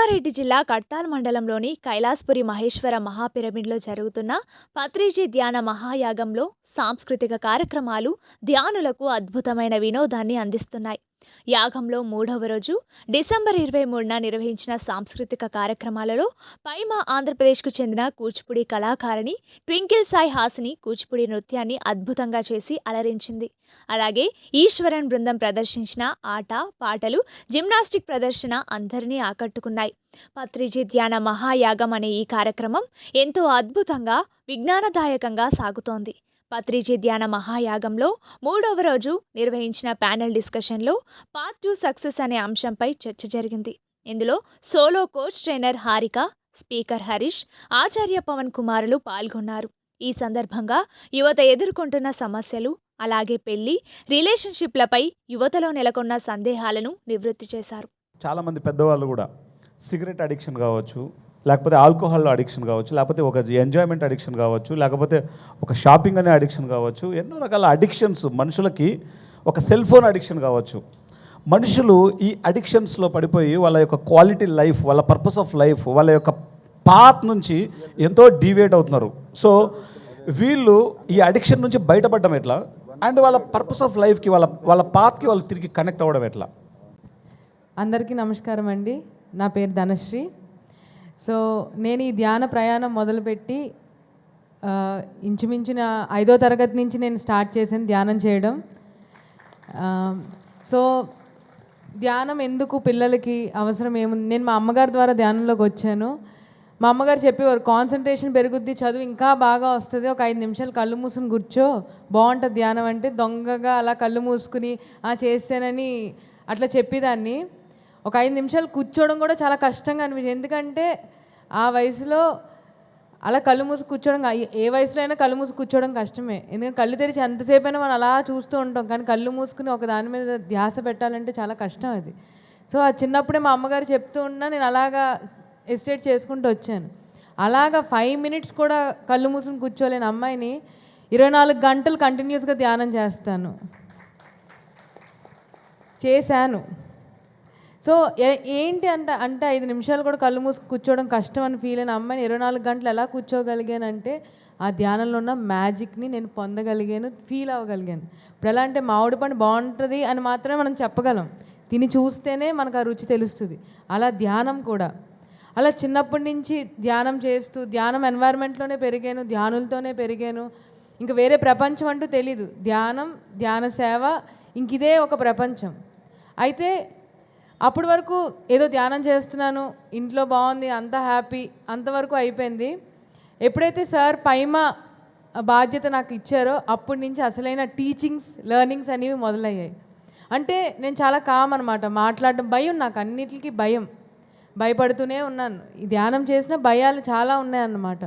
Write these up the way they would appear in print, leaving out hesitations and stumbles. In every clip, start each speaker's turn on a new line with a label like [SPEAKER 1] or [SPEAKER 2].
[SPEAKER 1] రంగారెడ్డి జిల్లా కడ్తాల్ మండలంలోని కైలాస్పురి మహేశ్వర మహాపిరమిడ్లో జరుగుతున్న పత్రిజీ ధ్యాన మహాయాగంలో సాంస్కృతిక కార్యక్రమాలు ధ్యానులకు అద్భుతమైన వినోదాన్ని అందిస్తున్నాయి. యాగంలో 3వ రోజు డిసెంబర్ 23న నిర్వహించిన సాంస్కృతిక కార్యక్రమాలలో పైమా ఆంధ్రప్రదేశ్కు చెందిన కూచిపూడి కళాకారిణి ట్వింకిల్ సాయి హాసిని కూచిపూడి నృత్యాన్ని అద్భుతంగా చేసి అలరించింది. అలాగే ఈశ్వరన్ బృందం ప్రదర్శించిన ఆట పాటలు జిమ్నాస్టిక్ ప్రదర్శన అందరినీ ఆకట్టుకున్నాయి. పత్రిజీ ధ్యాన మహాయాగం అనే ఈ కార్యక్రమం ఎంతో అద్భుతంగా విజ్ఞానదాయకంగా సాగుతోంది. పత్రిజీ ధ్యాన మహాయాగంలో 3వ రోజు నిర్వహించిన ప్యానెల్ డిస్కషన్లో పాత్ టు సక్సెస్ అనే అంశంపై చర్చ జరిగింది. ఇందులో solo coach trainer Harika, speaker Harish, Acharya Pawan కుమారులు పాల్గొన్నారు. ఈ సందర్భంగా యువత ఎదుర్కొంటున్న సమస్యలు, అలాగే పెళ్లి, రిలేషన్షిప్లపై యువతలో నెలకొన్న సందేహాలను నివృత్తి చేశారు.
[SPEAKER 2] చాలామంది పెద్దవాళ్ళు కూడా సిగరెట్ అడిక్షన్ కావచ్చు, లేకపోతే ఆల్కహాల్ అడిక్షన్ కావచ్చు, లేకపోతే ఒక ఎంజాయ్మెంట్ అడిక్షన్ కావచ్చు, లేకపోతే ఒక షాపింగ్ అనే అడిక్షన్ కావచ్చు, ఎన్నో రకాల అడిక్షన్స్ మనుషులకి, ఒక సెల్ ఫోన్ అడిక్షన్ కావచ్చు. మనుషులు ఈ అడిక్షన్స్లో పడిపోయి వాళ్ళ యొక్క క్వాలిటీ లైఫ్, వాళ్ళ పర్పస్ ఆఫ్ లైఫ్, వాళ్ళ యొక్క పాత్ నుంచి ఎంతో డీవియేట్ అవుతున్నారు. సో వీళ్ళు ఈ అడిక్షన్ నుంచి బయటపడడం ఎట్లా, అండ్ వాళ్ళ పర్పస్ ఆఫ్ లైఫ్కి, వాళ్ళ పాత్కి వాళ్ళు తిరిగి కనెక్ట్ అవ్వడం ఎట్లా?
[SPEAKER 3] అందరికీ నమస్కారం అండి. నా పేరు ధనశ్రీ. సో నేను ఈ ధ్యాన ప్రయాణం మొదలుపెట్టి ఇంచుమించిన 5వ తరగతి నుంచి నేను స్టార్ట్ చేశాను ధ్యానం చేయడం. సో ధ్యానం ఎందుకు పిల్లలకి అవసరం ఏముంది, నేను మా అమ్మగారి ద్వారా ధ్యానంలోకి వచ్చాను. మా అమ్మగారు చెప్పేవారు, కాన్సన్ట్రేషన్ పెరుగుద్ది, చదువు ఇంకా బాగా వస్తుంది, ఒక 5 నిమిషాలు కళ్ళు మూసుకుని కూర్చో, బాగుంటుంది ధ్యానం అంటే. దొంగగా అలా కళ్ళు మూసుకుని చేస్తానని అట్లా చెప్పేదాన్ని. ఒక 5 నిమిషాలు కూర్చోవడం కూడా చాలా కష్టంగా అనిపించింది. ఎందుకంటే ఆ వయసులో అలా కళ్ళు మూసి కూర్చోవడం, ఏ వయసులో అయినా కళ్ళు మూసి కూర్చోవడం కష్టమే. ఎందుకంటే కళ్ళు తెరిచి ఎంతసేపు అయినా మనం అలా చూస్తూ ఉంటాం, కానీ కళ్ళు మూసుకుని ఒక దాని మీద ధ్యాస పెట్టాలంటే చాలా కష్టం అది. సో ఆ చిన్నప్పుడే మా అమ్మగారు చెప్తూ ఉన్నా నేను అలాగా ఎస్టేట్ చేసుకుంటూ వచ్చాను. అలాగా 5 మినిట్స్ కూడా కళ్ళు మూసుకుని కూర్చోలేని అమ్మాయిని 24 గంటలు కంటిన్యూస్గా ధ్యానం చేశాను. సో ఏంటి అంటే 5 నిమిషాలు కూడా కళ్ళు మూసుకు కూర్చోవడం కష్టం అని ఫీల్ అయిన అమ్మాయిని 24 గంటలు ఎలా కూర్చోగలిగానంటే ఆ ధ్యానంలో ఉన్న మ్యాజిక్ని నేను పొందగలిగాను, ఫీల్ అవ్వగలిగాను. ఇప్పుడు ఎలా అంటే మామిడి పండు బాగుంటుంది అని మాత్రమే మనం చెప్పగలం, తిని చూస్తేనే మనకు ఆ రుచి తెలుస్తుంది. అలా ధ్యానం కూడా అలా చిన్నప్పటి నుంచి ధ్యానం చేస్తూ ధ్యానం ఎన్వైర్న్మెంట్లోనే పెరిగాను, ధ్యానులతోనే పెరిగాను. ఇంకా వేరే ప్రపంచం అంటూ తెలీదు. ధ్యానం, ధ్యాన సేవ, ఇంక ఇదే ఒక ప్రపంచం. అయితే అప్పటి వరకు ఏదో ధ్యానం చేస్తున్నాను, ఇంట్లో బాగుంది, అంతా హ్యాపీ, అంతవరకు అయిపోయింది. ఎప్పుడైతే సార్ పైమా బాధ్యత నాకు ఇచ్చారో అప్పటి నుంచి అసలైన టీచింగ్స్, లెర్నింగ్స్ అనేవి మొదలయ్యాయి. అంటే నేను చాలా కామ్ అనమాట, మాట్లాడడం భయం, నాకు అన్నిటికీ భయపడుతూనే ఉన్నాను. ఈ ధ్యానం చేసిన భయాలు చాలా ఉన్నాయన్నమాట.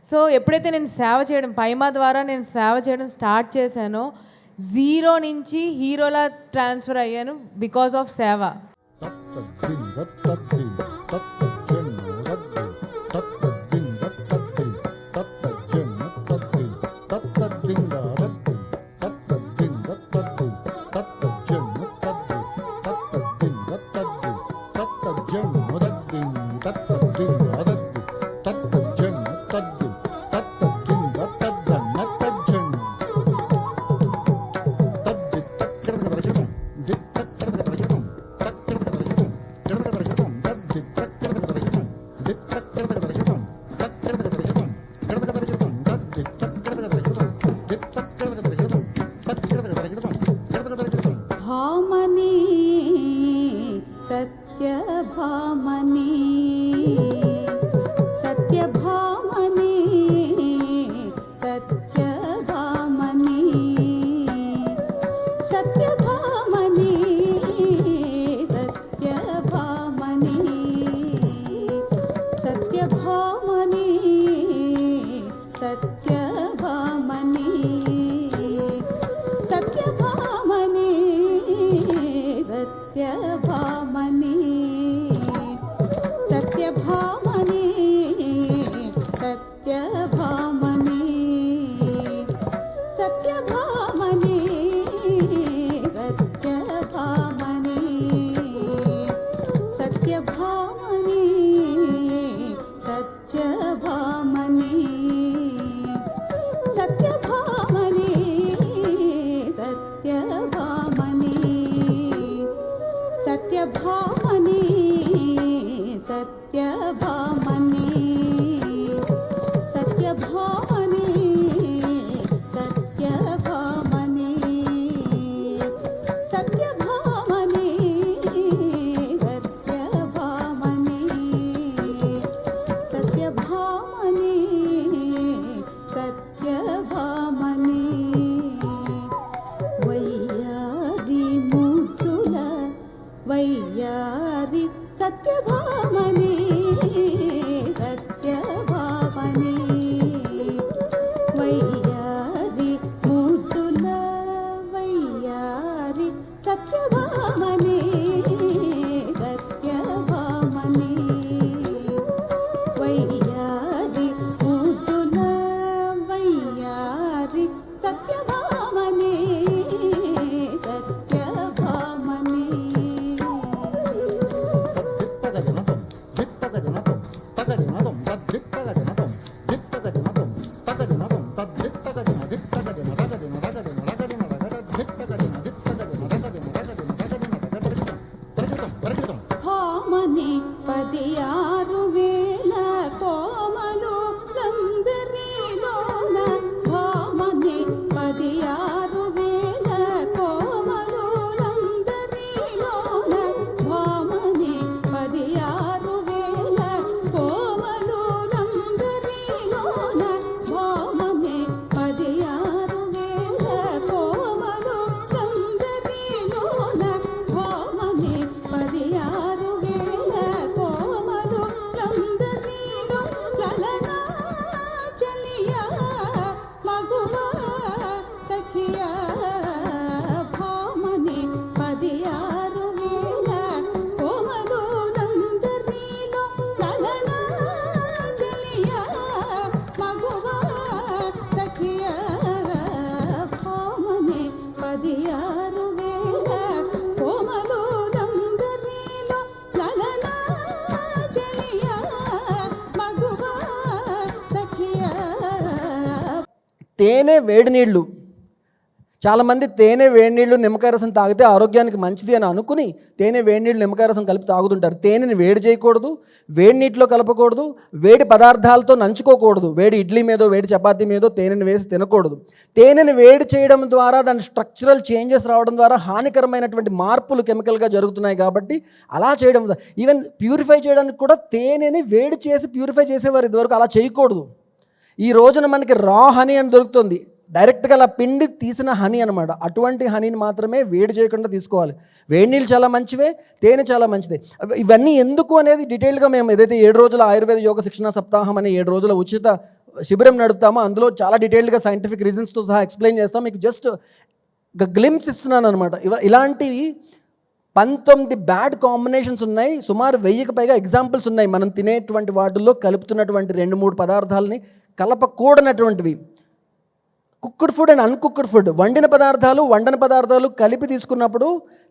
[SPEAKER 3] సో ఎప్పుడైతే నేను సేవ చేయడం, పైమా ద్వారా నేను సేవ చేయడం స్టార్ట్ చేశానో, 0 నుంచి హీరోలా ట్రాన్స్ఫర్ అయ్యాను బికాస్ ఆఫ్ సేవ.
[SPEAKER 4] భామని సత్యభామని సత్యభామని సత్యభామని సత్యభామని సత్యభామని సత్యభామని సత్యభామని సత్యభామని సత్యభామని సత్యభామని సత్యభామని సత్యభామని సత్యభామని సత్యభామని
[SPEAKER 5] తేనె వేడి నీళ్ళు, చాలామంది తేనె వేడి నీళ్ళు నిమ్మకాయ రసం తాగితే ఆరోగ్యానికి మంచిది అని అనుకుని తేనె వేడి నీళ్ళు నిమ్మకాయ రసం కలిపి తాగుతుంటారు. తేనెని వేడి చేయకూడదు, వేడి నీటిలో కలపకూడదు, వేడి పదార్థాలతో నంచుకోకూడదు. వేడి ఇడ్లీ మీదో వేడి చపాతీ మీదో తేనెని వేసి తినకూడదు. తేనెని వేడి చేయడం ద్వారా దాని స్ట్రక్చరల్ చేంజెస్ రావడం ద్వారా హానికరమైనటువంటి మార్పులు కెమికల్గా జరుగుతున్నాయి. కాబట్టి అలా చేయడం, ఈవెన్ ప్యూరిఫై చేయడానికి కూడా తేనెని వేడి చేసి ప్యూరిఫై చేసేవారు ఇదివరకు. అలా చేయకూడదు. ఈ రోజున మనకి రా హనీ అని దొరుకుతుంది, డైరెక్ట్గా అలా పిండి తీసిన హనీ అనమాట. అటువంటి హనీని మాత్రమే వేడి చేయకుండా తీసుకోవాలి. వేడి నీళ్ళు చాలా మంచివే, తేనె చాలా మంచిదే. ఇవన్నీ ఎందుకు అనేది డీటెయిల్గా మేము ఏదైతే 7 రోజుల ఆయుర్వేద యోగ శిక్షణ సప్తాహం అనే 7 రోజుల ఉచిత శిబిరం నడుపుతామో అందులో చాలా డీటెయిల్గా సైంటిఫిక్ రీజన్స్తో సహా ఎక్స్ప్లెయిన్ చేస్తాం. మీకు జస్ట్ ఒక గ్లింప్స్ ఇస్తున్నాను అనమాట. ఇలాంటివి 19 బ్యాడ్ కాంబినేషన్స్ ఉన్నాయి. సుమారు 1000కి పైగా ఎగ్జాంపుల్స్ ఉన్నాయి. మనం తినేటువంటి వాటిల్లో కలుపుతున్నటువంటి 2-3 పదార్థాలని కలపకూడనటువంటివి. Cooked food and uncooked food, వండిన పదార్థాలు వండని పదార్థాలు కలిపి తీసుకున్నప్పుడు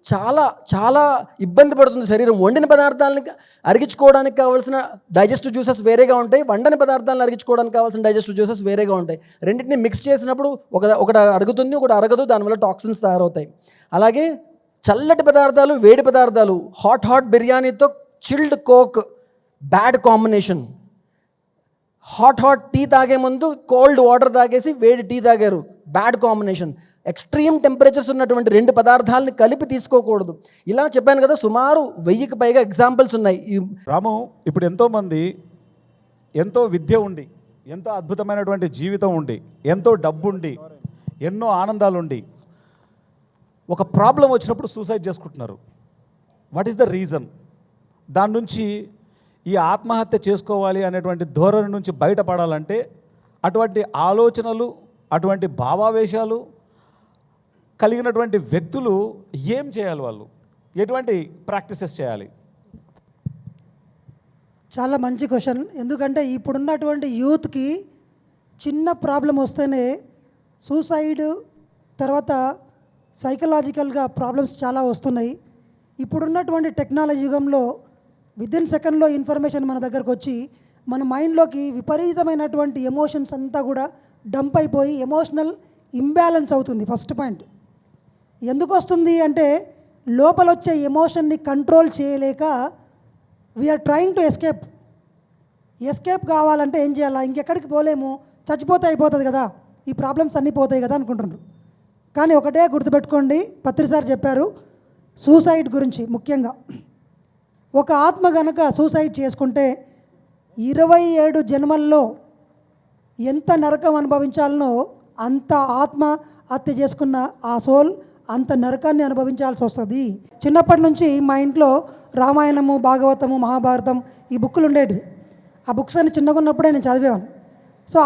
[SPEAKER 5] చాలా చాలా ఇబ్బంది పడుతుంది శరీరం. వండిన పదార్థాలని అరిగించుకోవడానికి కావాల్సిన డైజెస్టివ్ జ్యూసెస్ వేరేగా ఉంటాయి, వండని పదార్థాలను అరిగించుకోవడానికి కావాల్సిన డైజెస్టివ్ జ్యూసెస్ వేరేగా ఉంటాయి. రెండింటిని మిక్స్ చేసినప్పుడు ఒకటి అరుగుతుంది, ఒకటి అరగదు, దానివల్ల టాక్సిన్స్ తయారవుతాయి. అలాగే చల్లటి పదార్థాలు వేడి పదార్థాలు, హాట్ బిర్యానీతో chilled coke bad combination. Hot tea తాగే ముందు కోల్డ్ వాటర్ తాగేసి వేడి టీ తాగారు, బ్యాడ్ కాంబినేషన్. ఎక్స్ట్రీమ్ టెంపరేచర్స్ ఉన్నటువంటి 2 పదార్థాలని కలిపి తీసుకోకూడదు. ఇలా చెప్పాను కదా, సుమారు 1000కి పైగా ఎగ్జాంపుల్స్ ఉన్నాయి.
[SPEAKER 2] రాము, ఇప్పుడు ఎంతోమంది ఎంతో విద్య ఉండి, ఎంతో అద్భుతమైనటువంటి జీవితం ఉండి, ఎంతో డబ్బు ఉండి, ఎన్నో ఆనందాలుండి ఒక ప్రాబ్లం వచ్చినప్పుడు సూసైడ్ చేసుకుంటున్నారు. What is the reason? దాని నుంచి ఈ ఆత్మహత్య చేసుకోవాలి అనేటువంటి ధోరణి నుంచి బయటపడాలంటే అటువంటి ఆలోచనలు, అటువంటి భావావేశాలు కలిగినటువంటి వ్యక్తులు ఏం చేయాలి? వాళ్ళు ఎటువంటి ప్రాక్టీసెస్ చేయాలి?
[SPEAKER 6] చాలా మంచి క్వశ్చన్. ఎందుకంటే ఇప్పుడున్నటువంటి యూత్కి చిన్న ప్రాబ్లం వస్తేనే సూసైడ్, తర్వాత సైకలాజికల్గా ప్రాబ్లమ్స్ చాలా వస్తున్నాయి. ఇప్పుడున్నటువంటి టెక్నాలజీ యుగంలో వితిన్ సెకండ్లో ఇన్ఫర్మేషన్ మన దగ్గరకు వచ్చి మన మైండ్లోకి విపరీతమైనటువంటి ఎమోషన్స్ అంతా కూడా డంప్ అయిపోయి ఎమోషనల్ ఇంబ్యాలెన్స్ అవుతుంది. ఫస్ట్ పాయింట్ ఎందుకు వస్తుంది అంటే, లోపల వచ్చే ఎమోషన్ని కంట్రోల్ చేయలేక వీఆర్ ట్రయింగ్ టు ఎస్కేప్ కావాలంటే ఏం చేయాలా? ఇంకెక్కడికి పోలేము, చచ్చిపోతే అయిపోతుంది కదా, ఈ ప్రాబ్లమ్స్ అన్నీ పోతాయి కదా అనుకుంటున్నారు. కానీ ఒకటే గుర్తుపెట్టుకోండి, పత్రి సార్ చెప్పారు సూసైడ్ గురించి. ముఖ్యంగా ఒక ఆత్మ గనక సూసైడ్ చేసుకుంటే 27 జన్మల్లో ఎంత నరకం అనుభవించాలనో అంత ఆత్మ హత్య చేసుకున్న ఆ సోల్ అంత నరకాన్ని అనుభవించాల్సి వస్తుంది. చిన్నప్పటి నుంచి మా ఇంట్లో రామాయణము, భాగవతము, మహాభారతం ఈ బుక్కులు ఉండేటివి. ఆ బుక్స్ అన్ని చిన్నగా ఉన్నప్పుడే నేను చదివేవాను. సో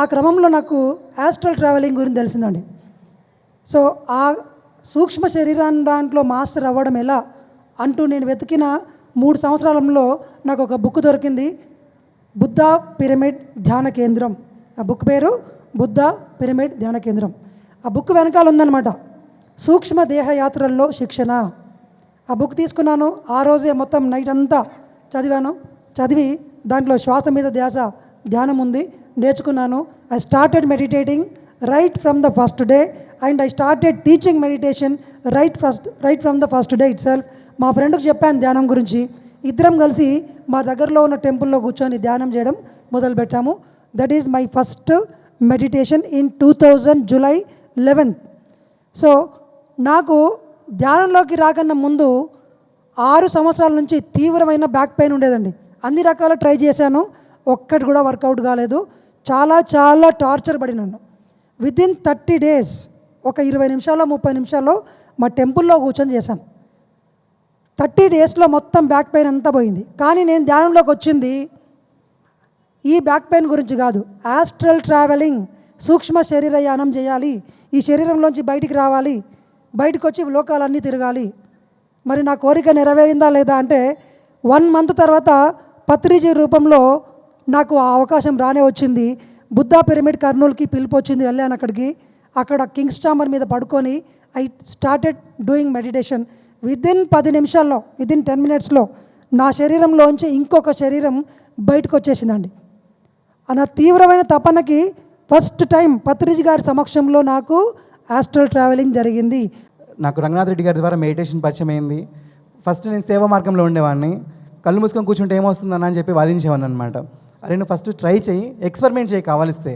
[SPEAKER 6] ఆ క్రమంలో నాకు యాస్ట్రల్ ట్రావెలింగ్ గురించి తెలిసిందండి. సో ఆ సూక్ష్మ శరీరాన్ని దాంట్లో మాస్టర్ అవ్వడం ఎలా అంటూ నేను వెతికిన 3 సంవత్సరాలలో నాకు ఒక బుక్ దొరికింది, బుద్ధ పిరమిడ్ ధ్యాన కేంద్రం. ఆ బుక్ పేరు బుద్ధ పిరమిడ్ ధ్యాన కేంద్రం. ఆ బుక్ వెనకాల ఉందన్నమాట, సూక్ష్మ దేహయాత్రల్లో శిక్షణ. ఆ బుక్ తీసుకున్నాను. ఆ రోజే మొత్తం నైట్ అంతా చదివాను. చదివి దాంట్లో శ్వాస మీద ధ్యాస ధ్యానం ఉంది, నేర్చుకున్నాను. I started meditating right from the first day and I started teaching meditation right from the first day it self. మా ఫ్రెండ్కి చెప్పాను ధ్యానం గురించి. ఇద్దరం కలిసి మా దగ్గరలో ఉన్న టెంపుల్లో కూర్చొని ధ్యానం చేయడం మొదలుపెట్టాము. That is my first meditation in 2000 July 11th. So నాకు ధ్యానంలోకి రాకన్నా ముందు 6 సంవత్సరాల నుంచి తీవ్రమైన బ్యాక్ పెయిన్ ఉండేదండి. అన్ని రకాల ట్రై చేశాను, ఒక్కటి కూడా వర్కౌట్ కాలేదు. చాలా చాలా టార్చర్ పడినాను. వితిన్ 30 days, ఒక 20 నిమిషాల్లో 30 నిమిషాల్లో మా టెంపుల్లో కూర్చొని చేశాను. 30 daysలో మొత్తం బ్యాక్ పెయిన్ అంతా పోయింది. కానీ నేను ధ్యానంలోకి వచ్చింది ఈ బ్యాక్ పెయిన్ గురించి కాదు, యాస్ట్రల్ ట్రావెలింగ్, సూక్ష్మ శరీరయానం చేయాలి, ఈ శరీరంలోంచి బయటికి రావాలి, బయటకు వచ్చి లోకాలన్నీ తిరగాలి. మరి నా కోరిక నెరవేరిందా లేదా అంటే 1 month తర్వాత పత్రిజీ రూపంలో నాకు ఆ అవకాశం రానే వచ్చింది. బుద్ధ పిరమిడ్ కర్నూలుకి పిలుపు వచ్చింది, వెళ్ళాను అక్కడికి. అక్కడ కింగ్స్ చాంబర్ మీద పడుకొని I started doing meditation. Within 10 నిమిషాల్లో, వితిన్ 10 minutesలో నా శరీరంలోంచి ఇంకొక శరీరం బయటకు వచ్చేసిందండి. నా తీవ్రమైన తపనకి ఫస్ట్ టైం పత్రిజీ గారి సమక్షంలో నాకు ఆస్ట్రల్ ట్రావెలింగ్ జరిగింది.
[SPEAKER 7] నాకు రంగనాథ్ రెడ్డి గారి ద్వారా మెడిటేషన్ పరిచయం అయింది. ఫస్ట్ నేను సేవా మార్గంలో ఉండేవాడిని. కళ్ళు మూసుకొని కూర్చుంటే ఏమొస్తుందని అని చెప్పి వాదించేవాడిని అనమాట. అరే నువ్వు ఫస్ట్ ట్రై చేయి, ఎక్స్పెరిమెంట్ చేయి, కావాలిస్తే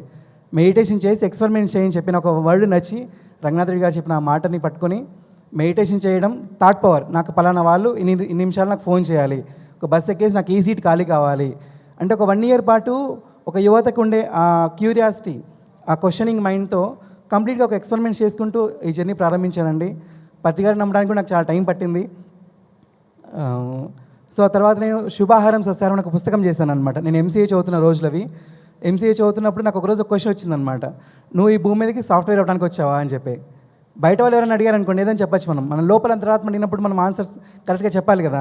[SPEAKER 7] మెడిటేషన్ చేసి ఎక్స్పెరిమెంట్ చేయని చెప్పిన ఒక వర్డ్ నచ్చి రంగనాథ్ రెడ్డి గారు చెప్పిన ఆ మాటని పట్టుకొని మెడిటేషన్ చేయడం. థాట్ పవర్, నాకు పలానా వాళ్ళు ఇన్ని నిమిషాలు నాకు ఫోన్ చేయాలి, ఒక బస్ ఎక్కేసి నాకు ఈ సీట్ ఖాళీ కావాలి అంటే ఒక 1 year పాటు ఒక యువతకు ఉండే ఆ క్యూరియాసిటీ, ఆ క్వశ్చనింగ్ మైండ్తో కంప్లీట్గా ఒక ఎక్స్పెరిమెంట్ చేసుకుంటూ ఈ జర్నీ ప్రారంభించానండి. పత్రి గారిని నమ్మడానికి కూడా నాకు చాలా టైం పట్టింది. సో ఆ తర్వాత నేను శుభాహారం సస్యాహారం ఒక పుస్తకం చేశాను అనమాట. నేను ఎంసీఏ చదువుతున్న రోజులవి. ఎంసీఏ చదువుతున్నప్పుడు నాకు ఒకరోజు ఒక క్వశ్చన్ వచ్చిందనమాట, నువ్వు ఈ భూమి మీదకి సాఫ్ట్వేర్ అవ్వడానికి వచ్చావా అని చెప్పి. బయట వాళ్ళు ఎవరైనా అడిగారు అనుకోండి ఏదని చెప్పచ్చు, మన లోపల అంతరాత్మ నిన్నప్పుడు మనం ఆన్సర్స్ కరెక్ట్గా చెప్పాలి కదా.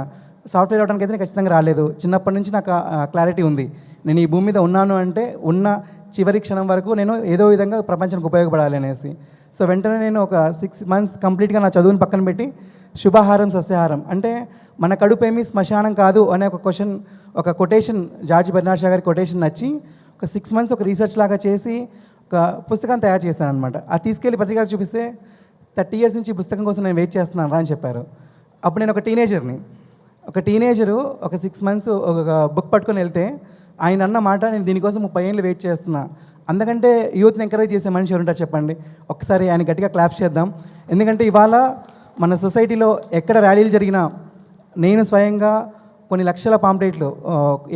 [SPEAKER 7] సాఫ్ట్వేర్ అవ్వడానికి అయితే నేను ఖచ్చితంగా రాలేదు. చిన్నప్పటి నుంచి నాకు క్లారిటీ ఉంది, నేను ఈ భూమి మీద ఉన్నాను అంటే ఉన్న చివరి క్షణం వరకు నేను ఏదో విధంగా ప్రపంచానికి ఉపయోగపడాలి అనేసి. సో వెంటనే నేను ఒక 6 months కంప్లీట్గా నా చదువుని పక్కన పెట్టి శుభాహారం సస్యాహారం అంటే మన కడుపేమి శ్మశానం కాదు అనే ఒక కొటేషన్ జార్జ్ బెర్నార్డ్ షా గారి కొటేషన్ నచ్చి ఒక 6 months ఒక రీసెర్చ్ లాగా చేసి ఒక పుస్తకాన్ని తయారు చేశాను అనమాట. అది తీసుకెళ్ళి పత్రికగా చూపిస్తే 30 years నుంచి ఈ పుస్తకం కోసం నేను వెయిట్ చేస్తున్నాను రా అని చెప్పారు. అప్పుడు నేను ఒక టీనేజరు ఒక 6 months ఒక బుక్ పట్టుకొని వెళ్తే ఆయన అన్న మాట, నేను దీనికోసం 30 ఏళ్ళు వెయిట్ చేస్తున్నా. అందుకంటే యూత్ని ఎంకరేజ్ చేసే మనిషి ఎవరుంటారు చెప్పండి. ఒకసారి ఆయన గట్టిగా క్లాప్స్ చేద్దాం. ఎందుకంటే ఇవాళ మన సొసైటీలో ఎక్కడ ర్యాలీలు జరిగినా నేను స్వయంగా కొన్ని లక్షల పాంప్లెట్లు,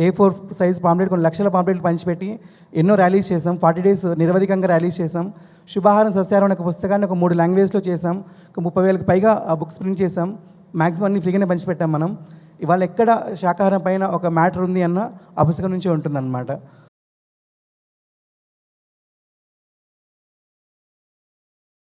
[SPEAKER 7] A4 size పాంప్లెట్ కొన్ని లక్షల పాంప్లెట్లు పంచిపెట్టి ఎన్నో ర్యాలీస్ చేసాం. 40 days నిరవధికంగా ర్యాలీస్ చేసాం. శుభాహారం సస్యాహారం అనే ఒక పుస్తకాన్ని ఒక 3 languagesలో చేసాం. ఒక 30,000కి పైగా ఆ బుక్స్ ప్రింట్ చేసాం. మ్యాక్సిమం అన్ని ఫ్రీగానే పంచిపెట్టాం మనం. ఇవాళ ఎక్కడ శాకాహారం పైన ఒక మ్యాటర్ ఉంది అన్న ఆ పుస్తకం నుంచే ఉంటుందన్నమాట.